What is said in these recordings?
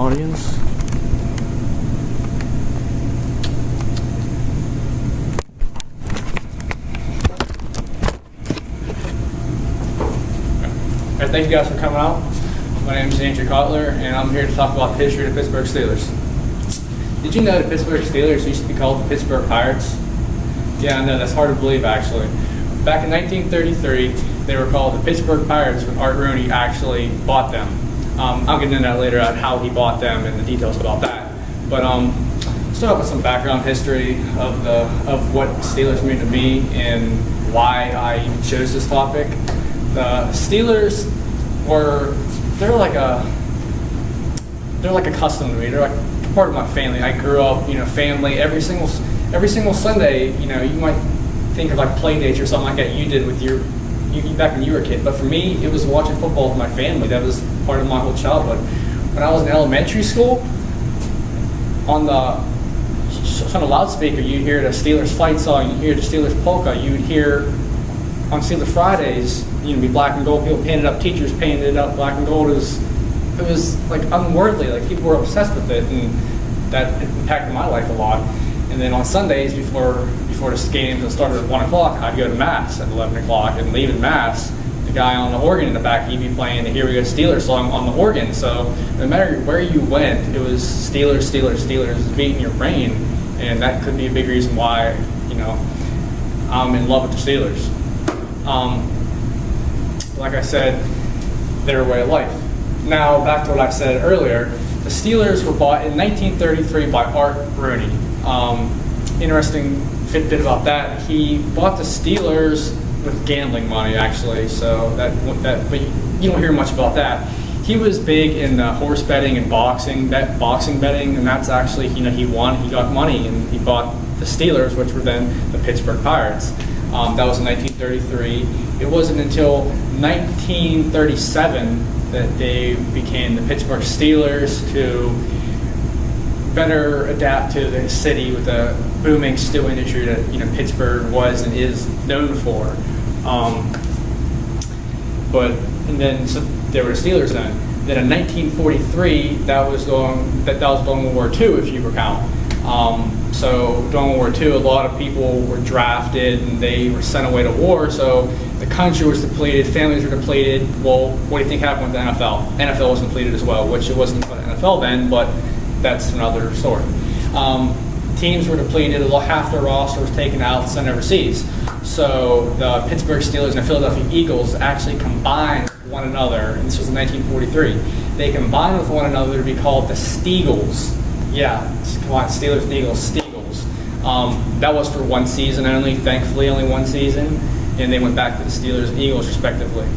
audience. Thank you guys for coming out. My name is Andrew Kotler, and I'm here to talk about the history of the Pittsburgh Steelers. Did you know the Pittsburgh Steelers used to be called the Pittsburgh Pirates? Yeah, I know, that's hard to believe actually. Back in 1933, they were called the Pittsburgh Pirates when Art Rooney actually bought them. I'll get into that later on how he bought them and the details about that. But start off with some background history of what Steelers mean to me and why I chose this topic. The Steelers they're like a custom to me. They're like part of my family. I grew up, family. Every single Sunday, you might think of like play dates or something like that you did with you back when you were a kid. But for me, it was watching football with my family. That was part of my whole childhood. When I was in elementary school, on the loudspeaker, you'd hear the Steelers fight song. You'd hear the Steelers polka. You'd hear on Steelers Fridays, be black and gold. People painted up. Teachers painted it up black and gold. It was like unworldly. Like people were obsessed with it, and that impacted my life a lot. And then on Sundays, before the games started at 1 o'clock, I'd go to Mass at 11 o'clock and leave in Mass. The guy on the organ in the back, he'd be playing the Here We Go Steelers song on the organ. So no matter where you went, it was Steelers, Steelers, Steelers beating your brain. And that could be a big reason why, I'm in love with the Steelers. Like I said, their way of life. Now, back to what I said earlier, the Steelers were bought in 1933 by Art Rooney. Interesting bit about that. He bought the Steelers with gambling money, actually. So but you don't hear much about that. He was big in horse betting and boxing betting, and that's actually, he won. He got money, and he bought the Steelers, which were then the Pittsburgh Pirates. That was in 1933. It wasn't until 1937 that they became the Pittsburgh Steelers to better adapt to the city with the booming steel industry that Pittsburgh was and is known for. So they were the Steelers then. Then in 1943, that was during World War II, if you recount. So during World War II, a lot of people were drafted and they were sent away to war. So the country was depleted, families were depleted. Well, what do you think happened with the NFL? NFL was depleted as well, which it wasn't the NFL then, but that's another story. Teams were depleted, half their roster was taken out, sent overseas. So the Pittsburgh Steelers and the Philadelphia Eagles actually combined with one another, and this was in 1943. They combined with one another to be called the Steagles. Yeah, come on, Steelers and Eagles, Steagles. That was for one season only, thankfully only one season, and they went back to the Steelers and Eagles respectively.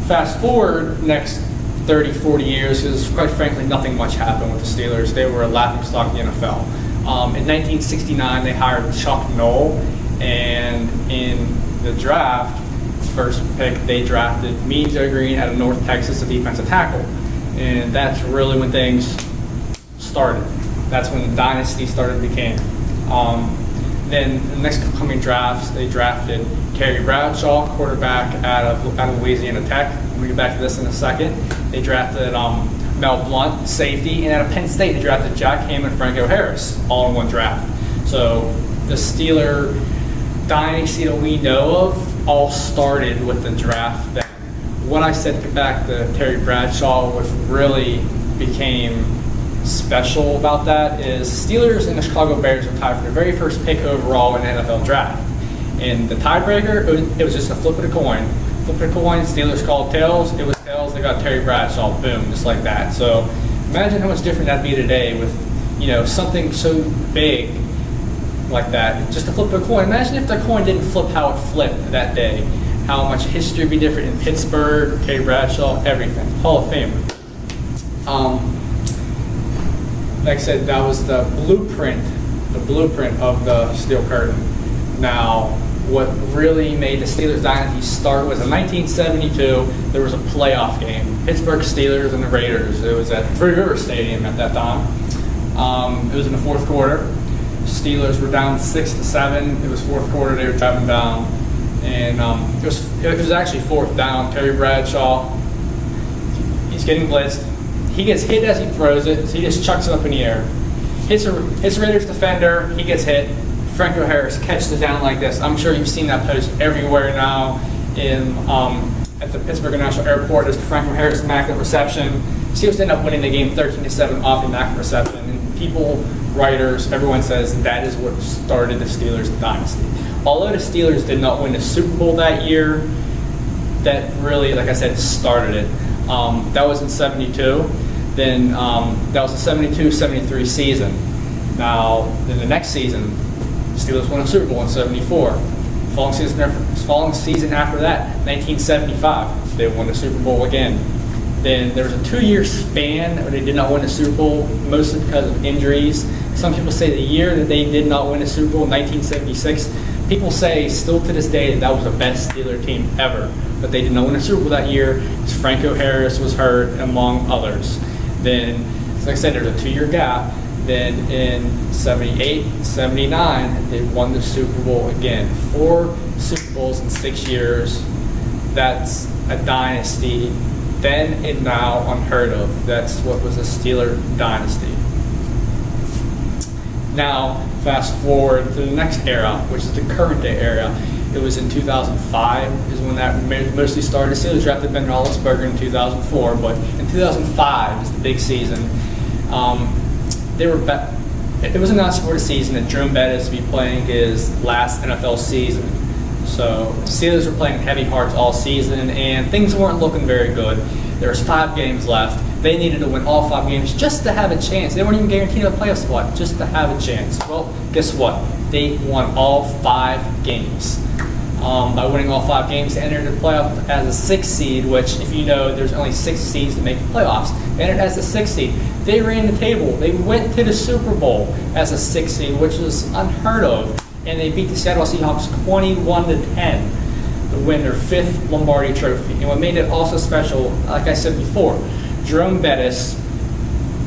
Fast forward next 30, 40 years, because quite frankly nothing much happened with the Steelers. They were a laughingstock in the NFL. In 1969 they hired Chuck Noll, and in the draft, first pick, they drafted me, Joe Green, out of North Texas, a defensive tackle. And that's really when things started. That's when the dynasty became. Then the next coming drafts, they drafted Terry Bradshaw, quarterback out of Louisiana Tech. We'll get back to this in a second. They drafted Mel Blount, safety, and out of Penn State, they drafted Jack Hammond, Franco Harris, all in one draft. So the Steeler dynasty that we know of all started with the draft then. What I said back to Terry Bradshaw, what really became special about that is Steelers and the Chicago Bears were tied for the very first pick overall in the NFL draft. And the tiebreaker, it was just a flip of the coin. Flip of the coin, Steelers called tails, it was tails, they got Terry Bradshaw, boom, just like that. So imagine how much different that'd be today with, something so big like that. Just a flip of a coin. Imagine if the coin didn't flip how it flipped that day. How much history would be different in Pittsburgh, Terry Bradshaw, everything. Hall of Famer. Like I said, that was the blueprint of the Steel Curtain. Now, what really made the Steelers dynasty start was in 1972, there was a playoff game. Pittsburgh Steelers and the Raiders. It was at Three River Stadium at that time. It was in the fourth quarter. Steelers were down 6-7. It was fourth quarter, they were driving down. And it was actually fourth down. Terry Bradshaw, He's getting blitzed. He gets hit as he throws it, so he just chucks it up in the air. Hits a Raiders defender, he gets hit. Franco Harris catches it down like this. I'm sure you've seen that post everywhere now at the Pittsburgh International Airport. There's the Franco Harris immaculate reception. Steelers end up winning the game 13-7 off the immaculate reception. And people, writers, everyone says that is what started the Steelers dynasty. Although the Steelers did not win the Super Bowl that year, that really, like I said, started it. That was in 72. Then that was the 72-73 season. Now, in the next season, the Steelers won a Super Bowl in 74. Following season after that, 1975, they won the Super Bowl again. Then there was a 2-year span where they did not win the Super Bowl, mostly because of injuries. Some people say the year that they did not win the Super Bowl, 1976, people say still to this day that was the best Steeler team ever. But they did not win the Super Bowl that year because Franco Harris was hurt, among others. Then, like I said, there's a 2-year gap. Then in 78, 79, they won the Super Bowl again. 4 Super Bowls in 6 years. That's a dynasty. Then and now unheard of. That's what was a Steeler dynasty. Now, fast forward to the next era, which is the current day era. It was in 2005 is when that mostly started. The Steelers drafted Ben Roethlisberger in 2004, but in 2005 is the big season. It was announced for the season that Jerome Bettis would be playing his last NFL season. So the Steelers were playing heavy hearts all season, and things weren't looking very good. There was 5 games left. They needed to win all 5 games just to have a chance. They weren't even guaranteed a playoff spot, just to have a chance. Well, guess what? They won all 5 games. By winning all 5 games, they entered the playoff as a 6th seed, which, if you know, there's only 6 seeds to make the playoffs. They entered as a 6th seed. They ran the table. They went to the Super Bowl as a 6th seed, which was unheard of. And they beat the Seattle Seahawks 21-10 to win their 5th Lombardi Trophy. And what made it also special, like I said before, Jerome Bettis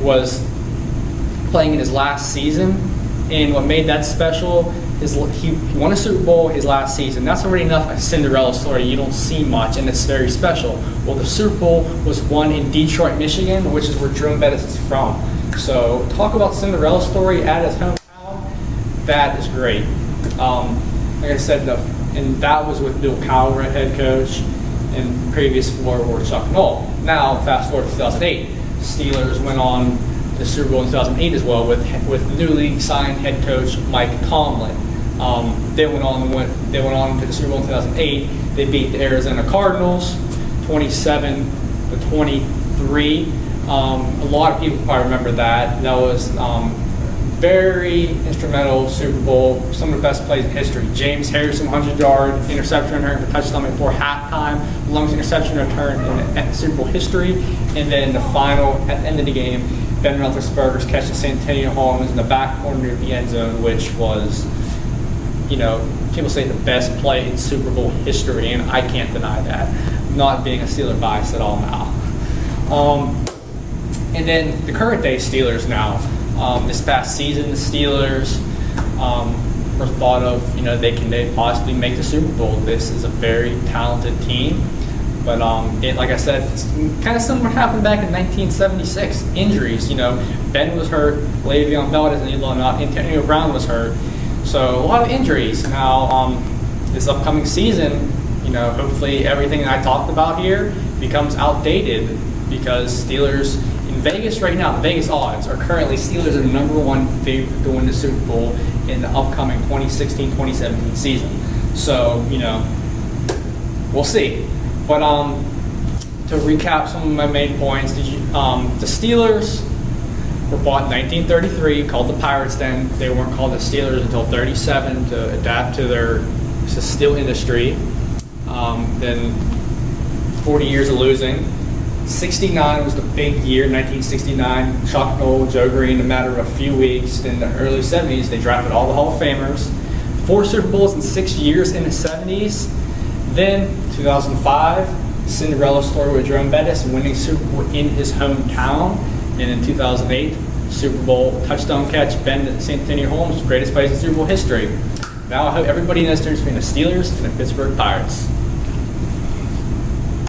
was playing in his last season, and what made that special is he won a Super Bowl his last season. That's already enough a Cinderella story. You don't see much, and it's very special. Well, the Super Bowl was won in Detroit, Michigan, which is where Jerome Bettis is from. So talk about Cinderella story at his hometown. That is great. Like I said, and that was with Bill Cowher, head coach, and previous floor were Chuck Noll. Now, fast forward to 2008, Steelers went on the Super Bowl in 2008 as well with the newly signed head coach Mike Tomlin. They went on to the Super Bowl in 2008. They beat the Arizona Cardinals 27-23. A lot of people probably remember that. That was very instrumental Super Bowl, some of the best plays in history. James Harrison, 100-yard interception return for touchdown before halftime, longest interception return in Super Bowl history. And then the final, at the end of the game, Ben Roethlisberger's catch to Santonio Holmes in the back corner of the end zone, which was, people say the best play in Super Bowl history, and I can't deny that, not being a Steeler bias at all now. And then the current day Steelers now. This past season, the Steelers were thought of, they possibly make the Super Bowl. This is a very talented team. But like I said, it's kind of similar to what happened back in 1976. Injuries, Ben was hurt, Le'Veon Bell doesn't need long enough, Antonio Brown was hurt. So a lot of injuries. Now, this upcoming season, hopefully everything that I talked about here becomes outdated because Steelers in Vegas right now, the Vegas odds are currently Steelers are the #1 favorite to win the Super Bowl in the upcoming 2016-2017 season. So, we'll see. But to recap some of my main points, the Steelers were bought in 1933, called the Pirates then. They weren't called the Steelers until 1937 to adapt to their steel industry. Then 40 years of losing. 69 was the big year, 1969. Chuck Noll, Joe Green, in a matter of a few weeks. In the early 70s, they drafted all the Hall of Famers. 4 Super Bowls in 6 years in the 70s. Then, 2005, Cinderella story with Jerome Bettis winning Super Bowl in his hometown. And in 2008, Super Bowl touchdown catch, Ben Santonio Holmes, greatest plays in Super Bowl history. Now I hope everybody knows the difference between the Steelers and the Pittsburgh Pirates.